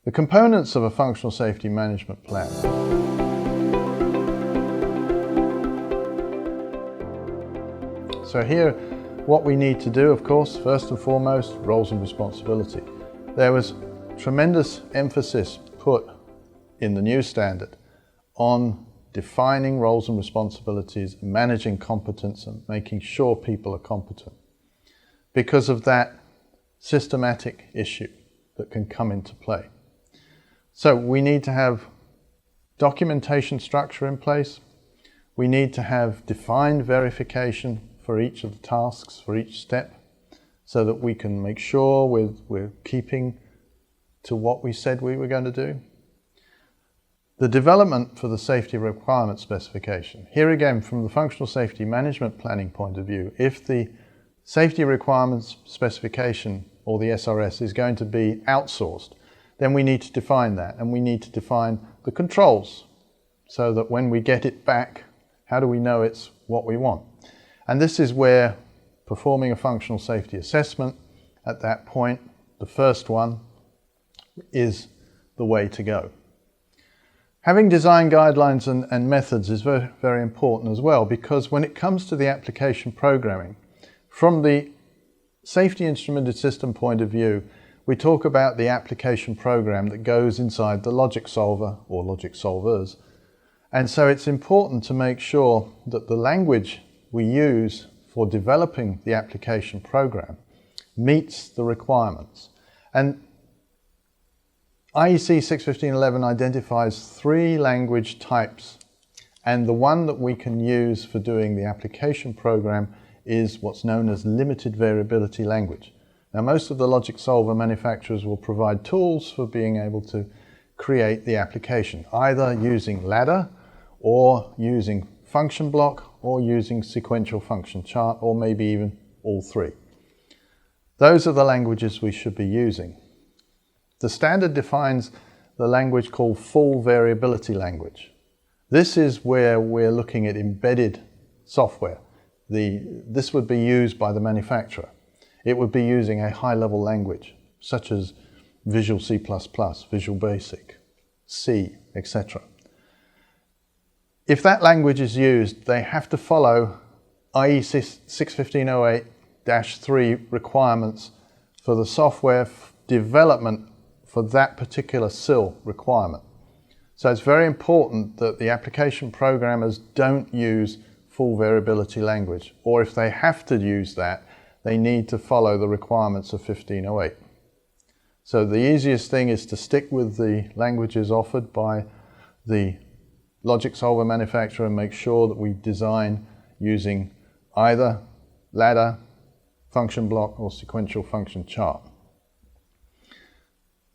The components of a functional safety management plan. So here, what we need to do, of course, first and foremost, roles and responsibility. There was tremendous emphasis put in the new standard on defining roles and responsibilities, managing competence and making sure people are competent because of that systematic issue that can come into play. So we need to have documentation structure in place. We need to have defined verification for each of the tasks, for each step, so that we can make sure we're keeping to what we said we were going to do. The development for the safety requirement specification. Here again, from the functional safety management planning point of view, if the safety requirements specification or the SRS is going to be outsourced, then we need to define that, and we need to define the controls so that when we get it back, how do we know it's what we want? And this is where performing a functional safety assessment at that point, the first one, is the way to go. Having design guidelines and methods is very, very important as well, because when it comes to the application programming, from the safety instrumented system point of view, we talk about the application program that goes inside the logic solver or logic solvers. And so it's important to make sure that the language we use for developing the application program meets the requirements. And IEC 61511 identifies 3 language types, and the one that we can use for doing the application program is what's known as limited variability language. Now, most of the logic solver manufacturers will provide tools for being able to create the application, either using ladder or using function block or using sequential function chart, or maybe even all 3. Those are the languages we should be using. The standard defines the language called full variability language. This is where we're looking at embedded software. This would be used by the manufacturer. It would be using a high-level language, such as Visual C++, Visual Basic, C, etc. If that language is used, they have to follow IEC 61508-3 requirements for the software development for that particular SIL requirement. So it's very important that the application programmers don't use full variability language, or if they have to use that, they need to follow the requirements of 1508. So the easiest thing is to stick with the languages offered by the logic solver manufacturer and make sure that we design using either ladder, function block, or sequential function chart.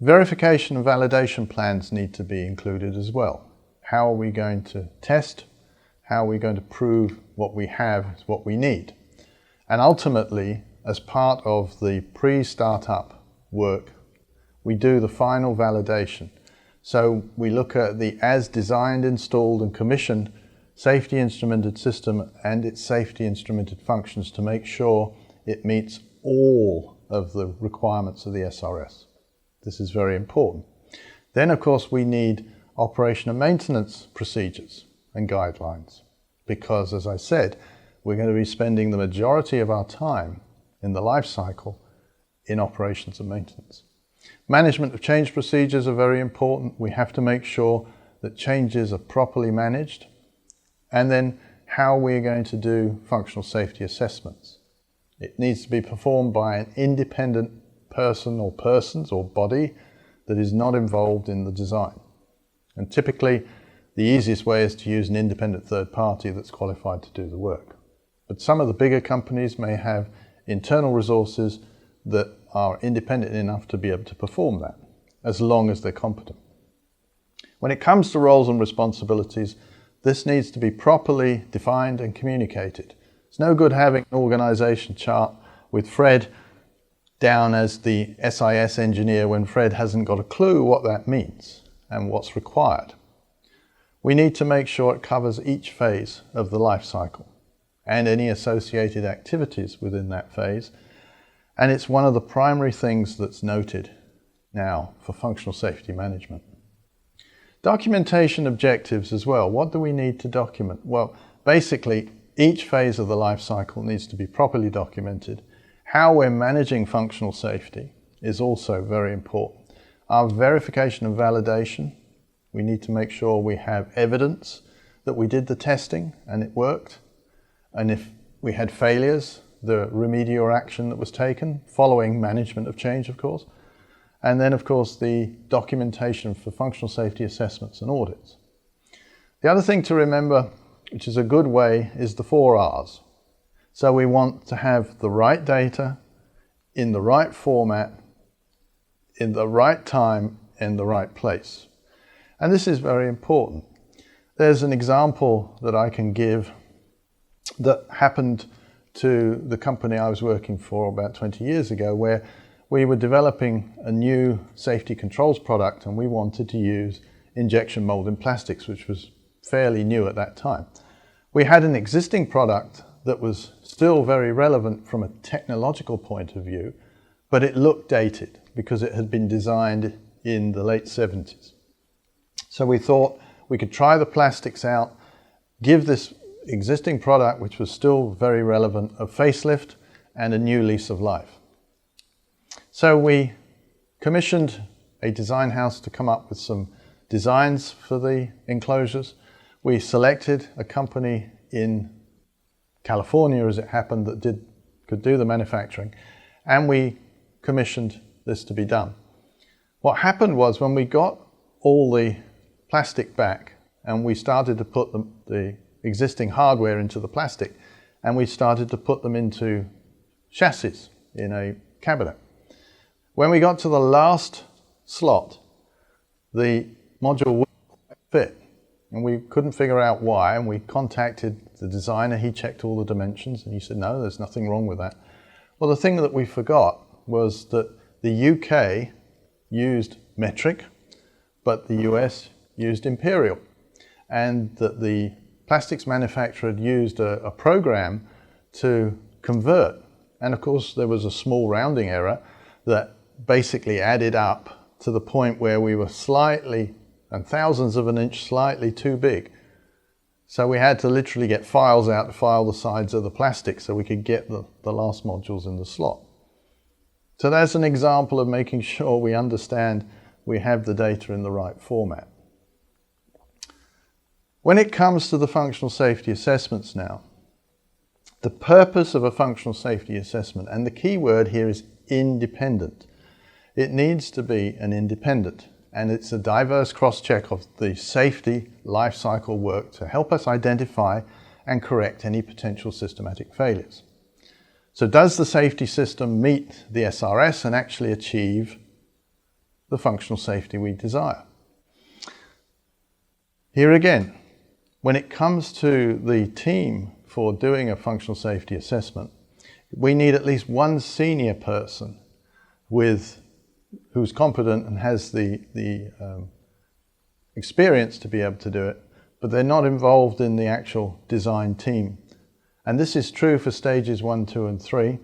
Verification and validation plans need to be included as well. How are we going to test? How are we going to prove what we have is what we need? And ultimately, as part of the pre-startup work, we do the final validation. So we look at the as designed, installed and commissioned safety instrumented system and its safety instrumented functions to make sure it meets all of the requirements of the SRS. This is very important. Then of course we need operation and maintenance procedures and guidelines, because as I said, we're going to be spending the majority of our time in the life cycle in operations and maintenance. Management of change procedures are very important. We have to make sure that changes are properly managed, and then how we're going to do functional safety assessments. It needs to be performed by an independent person or persons or body that is not involved in the design. And typically the easiest way is to use an independent third party that's qualified to do the work. But some of the bigger companies may have internal resources that are independent enough to be able to perform that, as long as they're competent. When it comes to roles and responsibilities, this needs to be properly defined and communicated. It's no good having an organization chart with Fred down as the SIS engineer when Fred hasn't got a clue what that means and what's required. We need to make sure it covers each phase of the life cycle and any associated activities within that phase. And it's one of the primary things that's noted now for functional safety management. Documentation objectives as well. What do we need to document? Well, basically, each phase of the life cycle needs to be properly documented. How we're managing functional safety is also very important. Our verification and validation, we need to make sure we have evidence that we did the testing and it worked. And if we had failures, the remedial action that was taken following management of change, of course. And then, of course, the documentation for functional safety assessments and audits. The other thing to remember, which is a good way, is the 4 R's. So we want to have the right data in the right format, in the right time, in the right place. And this is very important. There's an example that I can give that happened to the company I was working for about 20 years ago, where we were developing a new safety controls product and we wanted to use injection molding plastics, which was fairly new at that time. We had an existing product that was still very relevant from a technological point of view, but it looked dated because it had been designed in the late 70s. So we thought we could try the plastics out, give this existing product, which was still very relevant, a facelift and a new lease of life. So we commissioned a design house to come up with some designs for the enclosures. We selected a company in California, as it happened, that could do the manufacturing, and we commissioned this to be done. What happened was, when we got all the plastic back and we started to put the existing hardware into the plastic, and we started to put them into chassis in a cabinet. When we got to the last slot, the module wouldn't fit, and we couldn't figure out why, and we contacted the designer. He checked all the dimensions and he said, no, there's nothing wrong with that. Well, the thing that we forgot was that the UK used metric, but the US used imperial, and that the plastics manufacturer had used a program to convert. And of course, there was a small rounding error that basically added up to the point where we were slightly, and thousandths of an inch, slightly too big. So we had to literally get files out to file the sides of the plastic so we could get the last modules in the slot. So that's an example of making sure we understand we have the data in the right format. When it comes to the functional safety assessments now, the purpose of a functional safety assessment, and the key word here is independent. It needs to be an independent, and it's a diverse cross-check of the safety life cycle work to help us identify and correct any potential systematic failures. So does the safety system meet the SRS and actually achieve the functional safety we desire? Here again, when it comes to the team for doing a functional safety assessment, we need at least one senior person who's competent and has the experience to be able to do it, but they're not involved in the actual design team. And this is true for stages 1, 2, and 3,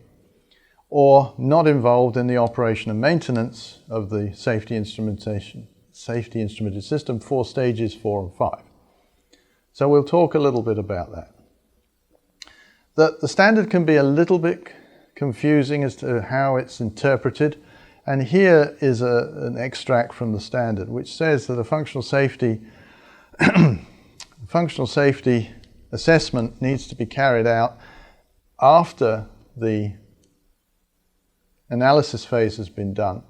or not involved in the operation and maintenance of the safety instrumented system for stages 4 and 5. So we'll talk a little bit about that. The standard can be a little bit confusing as to how it's interpreted, and here is an extract from the standard which says that a functional safety assessment needs to be carried out after the analysis phase has been done,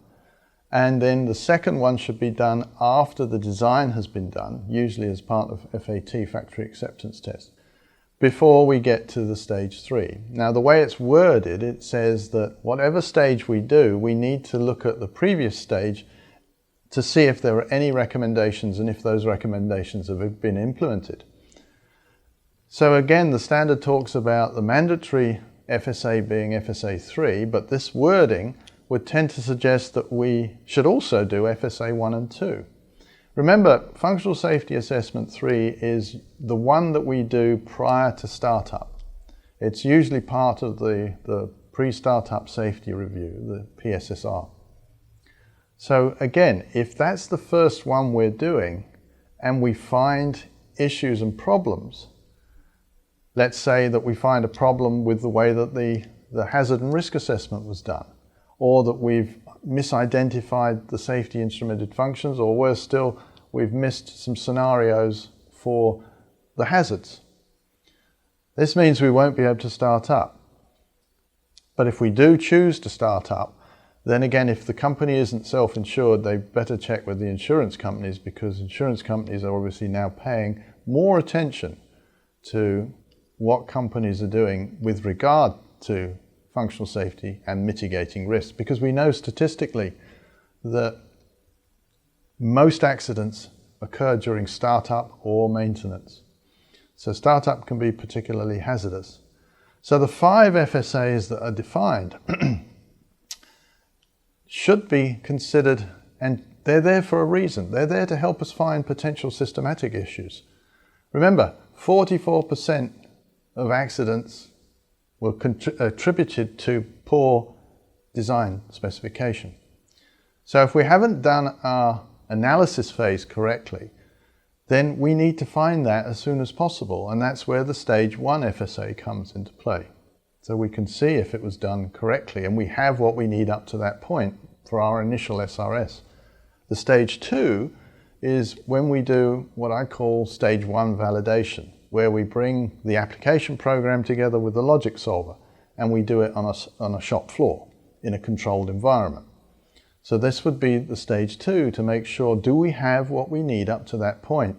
and then the second one should be done after the design has been done, usually as part of FAT, factory acceptance test, before we get to the stage 3. Now, the way it's worded, it says that whatever stage we do, we need to look at the previous stage to see if there are any recommendations and if those recommendations have been implemented. So again, the standard talks about the mandatory FSA being FSA 3, but this wording would tend to suggest that we should also do FSA 1 and 2. Remember, Functional Safety Assessment 3 is the one that we do prior to startup. It's usually part of the pre-startup safety review, the PSSR. So again, if that's the first one we're doing and we find issues and problems, let's say that we find a problem with the way that the hazard and risk assessment was done, or that we've misidentified the safety instrumented functions, or worse still, we've missed some scenarios for the hazards. This means we won't be able to start up. But if we do choose to start up, then again, if the company isn't self-insured, they better check with the insurance companies, because insurance companies are obviously now paying more attention to what companies are doing with regard to functional safety and mitigating risk, because we know statistically that most accidents occur during startup or maintenance. So startup can be particularly hazardous. So the 5 FSAs that are defined should be considered, and they're there for a reason. They're there to help us find potential systematic issues. Remember, 44% of accidents were attributed to poor design specification. So if we haven't done our analysis phase correctly, then we need to find that as soon as possible, and that's where the stage 1 FSA comes into play. So we can see if it was done correctly, and we have what we need up to that point for our initial SRS. The stage 2 is when we do what I call stage 1 validation, where we bring the application program together with the logic solver, and we do it on a shop floor in a controlled environment. So this would be the stage 2 to make sure, do we have what we need up to that point?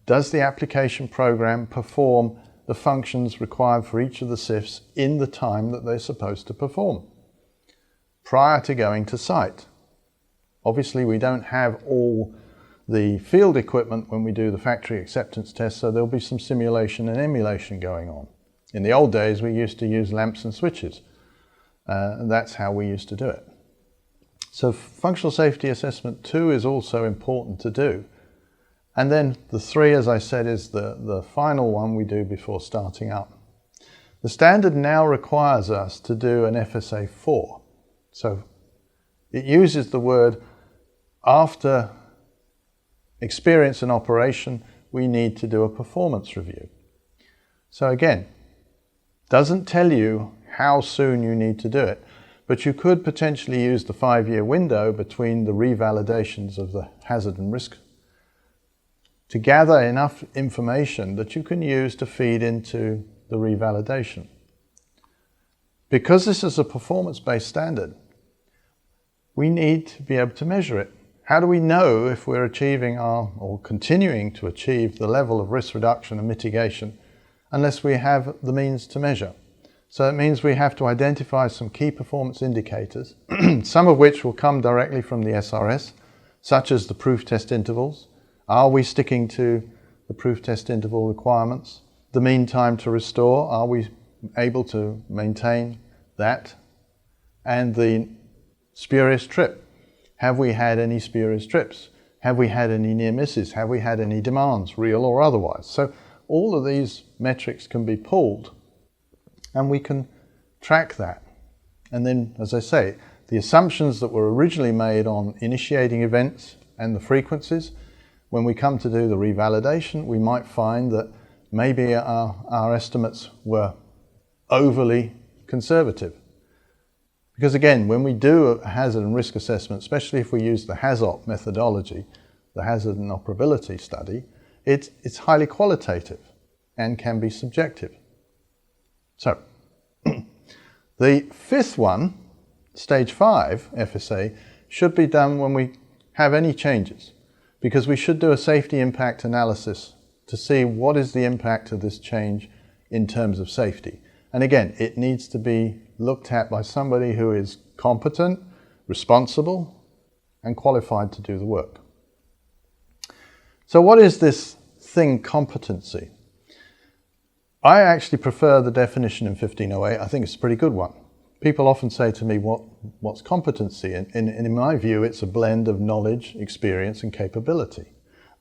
Does the application program perform the functions required for each of the SIFs in the time that they're supposed to perform prior to going to site? Obviously, we don't have all the field equipment when we do the factory acceptance test, so there'll be some simulation and emulation going on. In the old days, we used to use lamps and switches, and that's how we used to do it. So functional safety assessment 2 is also important to do. And then the 3, as I said, is the final one we do before starting up. The standard now requires us to do an FSA 4. So it uses the word, after experience and operation, we need to do a performance review. So again, doesn't tell you how soon you need to do it, but you could potentially use the 5-year window between the revalidations of the hazard and risk to gather enough information that you can use to feed into the revalidation. Because this is a performance-based standard, we need to be able to measure it. How do we know if we're achieving or continuing to achieve the level of risk reduction and mitigation unless we have the means to measure? So it means we have to identify some key performance indicators, some of which will come directly from the SRS, such as the proof test intervals. Are we sticking to the proof test interval requirements? The mean time to restore, are we able to maintain that? And the spurious trip. Have we had any spurious trips? Have we had any near misses? Have we had any demands, real or otherwise? So all of these metrics can be pulled and we can track that. And then, as I say, the assumptions that were originally made on initiating events and the frequencies, when we come to do the revalidation, we might find that maybe our estimates were overly conservative. Because again, when we do a hazard and risk assessment, especially if we use the HAZOP methodology, the hazard and operability study, it's highly qualitative and can be subjective. So, the 5th one, stage 5 FSA, should be done when we have any changes, because we should do a safety impact analysis to see what is the impact of this change in terms of safety. And again, it needs to be looked at by somebody who is competent, responsible, and qualified to do the work. So what is this thing, competency? I actually prefer the definition in 1508. I think it's a pretty good one. People often say to me, what's competency? And in my view, it's a blend of knowledge, experience, and capability.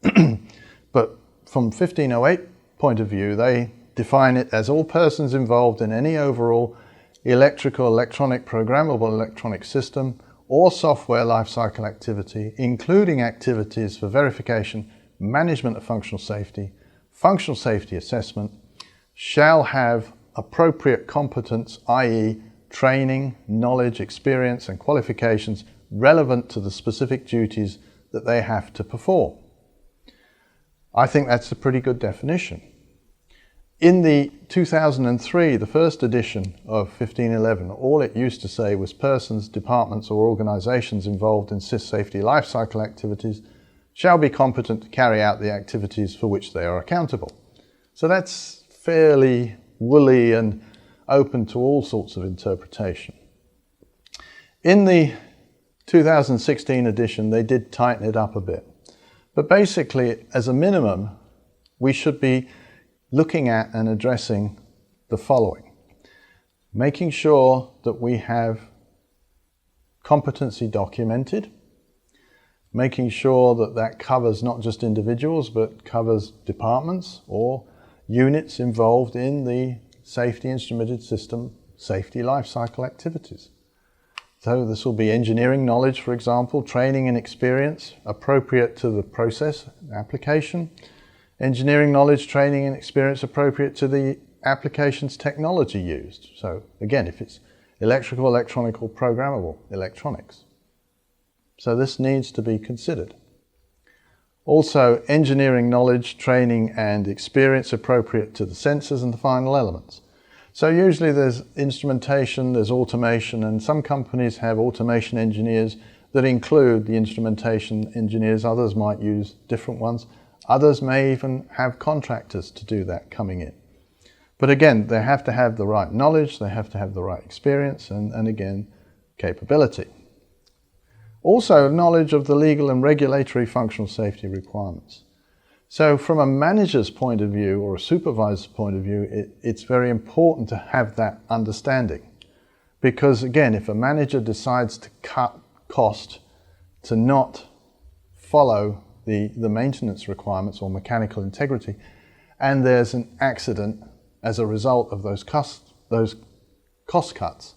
But from 1508 point of view, they define it as all persons involved in any overall electrical, electronic, programmable electronic system or software lifecycle activity, including activities for verification, management of functional safety assessment, shall have appropriate competence, i.e. training, knowledge, experience and qualifications relevant to the specific duties that they have to perform. I think that's a pretty good definition. In the 2003, the first edition of 1511, all it used to say was persons, departments or organisations involved in SIS safety lifecycle activities shall be competent to carry out the activities for which they are accountable. So that's fairly woolly and open to all sorts of interpretation. In the 2016 edition, they did tighten it up a bit. But basically, as a minimum, we should be looking at and addressing the following. Making sure that we have competency documented, making sure that that covers not just individuals, but covers departments or units involved in the safety instrumented system safety lifecycle activities. So this will be engineering knowledge, for example, training and experience appropriate to the process application, engineering knowledge, training and experience appropriate to the application's technology used. So again, if it's electrical, electronic or programmable, electronics. So this needs to be considered. Also, engineering knowledge, training and experience appropriate to the sensors and the final elements. So usually there's instrumentation, there's automation, and some companies have automation engineers that include the instrumentation engineers. Others might use different ones. Others may even have contractors to do that coming in. But again, they have to have the right knowledge, they have to have the right experience, and again, capability. Also, knowledge of the legal and regulatory functional safety requirements. So from a manager's point of view or a supervisor's point of view, it's very important to have that understanding. Because again, if a manager decides to cut cost to not follow the maintenance requirements or mechanical integrity, and there's an accident as a result of those cost cuts,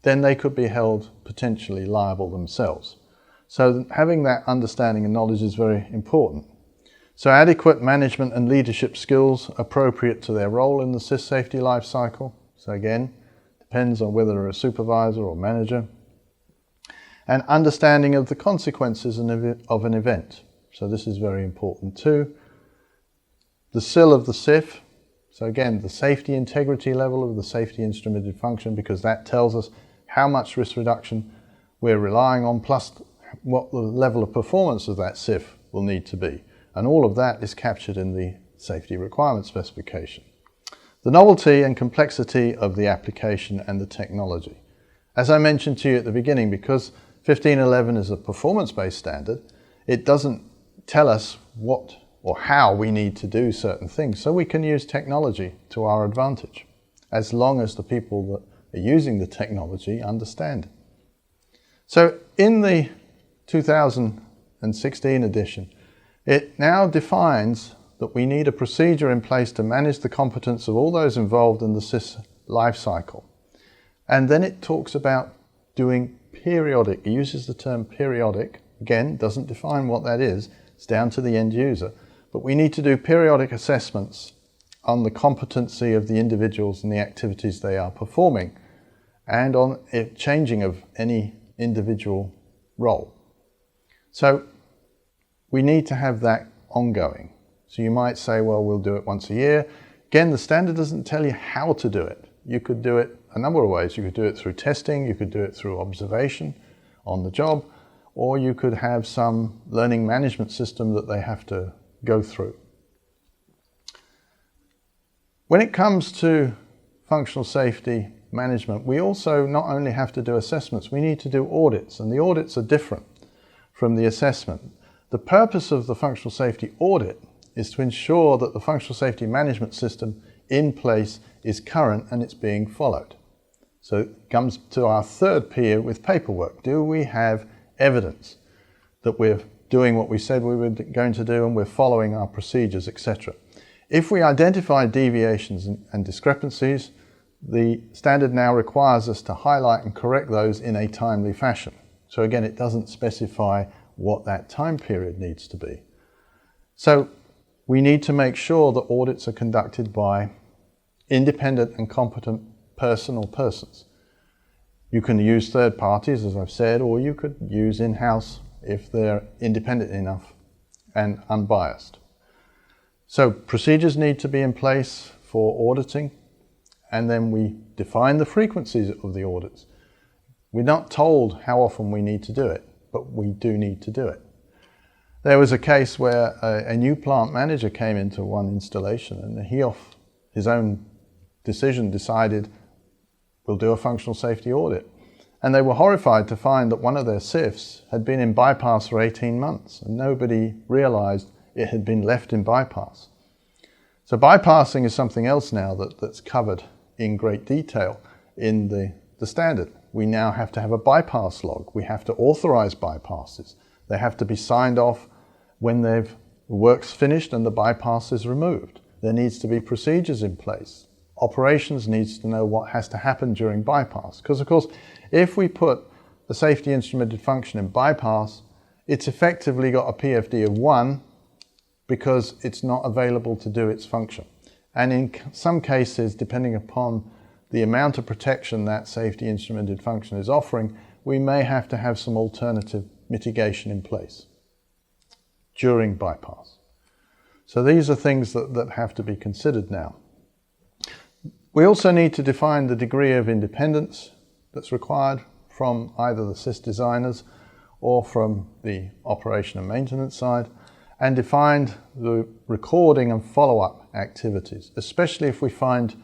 then they could be held potentially liable themselves. So having that understanding and knowledge is very important. So adequate management and leadership skills appropriate to their role in the SIS safety life cycle. So again, depends on whether they're a supervisor or manager. And understanding of the consequences of an event. So this is very important too. The SIL of the SIF. So again, the safety integrity level of the safety instrumented function, because that tells us how much risk reduction we're relying on, plus what the level of performance of that SIF will need to be. And all of that is captured in the safety requirement specification. The novelty and complexity of the application and the technology. As I mentioned to you at the beginning, because 1511 is a performance-based standard, it doesn't tell us what or how we need to do certain things. So we can use technology to our advantage, as long as the people that are using the technology understand it. So in the 2016 edition, it now defines that we need a procedure in place to manage the competence of all those involved in the SIS life cycle. And then it talks about doing periodic, it uses the term periodic, again, doesn't define what that is, it's down to the end user, but we need to do periodic assessments on the competency of the individuals and the activities they are performing, and on changing of any individual role. So we need to have that ongoing. So you might say, well, we'll do it once a year. Again, the standard doesn't tell you how to do it. You could do it a number of ways. You could do it through testing, you could do it through observation on the job, or you could have some learning management system that they have to go through. When it comes to functional safety management, we also not only have to do assessments, we need to do audits, and the audits are different from the assessment. The purpose of the functional safety audit is to ensure that the functional safety management system in place is current and it's being followed. So it comes to our third P with paperwork. Do we have evidence that we're doing what we said we were going to do and we're following our procedures, etc.? If we identify deviations and discrepancies, the standard now requires us to highlight and correct those in a timely fashion. So again, it doesn't specify what that time period needs to be. So we need to make sure that audits are conducted by independent and competent persons. You can use third parties, as I've said, or you could use in-house if they're independent enough and unbiased. So procedures need to be in place for auditing, and then we define the frequencies of the audits. We're not told how often we need to do it, but we do need to do it. There was a case where a new plant manager came into one installation, and he, off his own decision, decided we'll do a functional safety audit. And they were horrified to find that one of their SIFs had been in bypass for 18 months, and nobody realized it had been left in bypass. So bypassing is something else now that's covered in great detail in the standard. We now have to have a bypass log. We have to authorize bypasses. They have to be signed off when the work's finished and the bypass is removed. There needs to be procedures in place. Operations needs to know what has to happen during bypass. Because of course, if we put the safety instrumented function in bypass, it's effectively got a PFD of 1 because it's not available to do its function. And in some cases, depending upon the amount of protection that safety instrumented function is offering, we may have to have some alternative mitigation in place during bypass. So these are things that have to be considered now. We also need to define the degree of independence that's required from either the SIS designers or from the operation and maintenance side, and define the recording and follow-up activities, especially if we find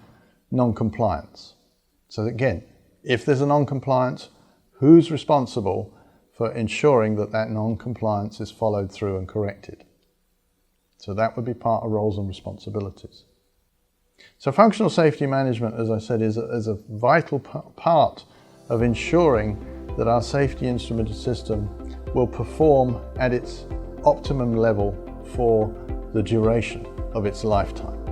non-compliance. So again, if there's a non-compliance, who's responsible for ensuring that that non-compliance is followed through and corrected? So that would be part of roles and responsibilities. So functional safety management, as I said, is a vital part of ensuring that our safety instrumented system will perform at its optimum level for the duration of its lifetime.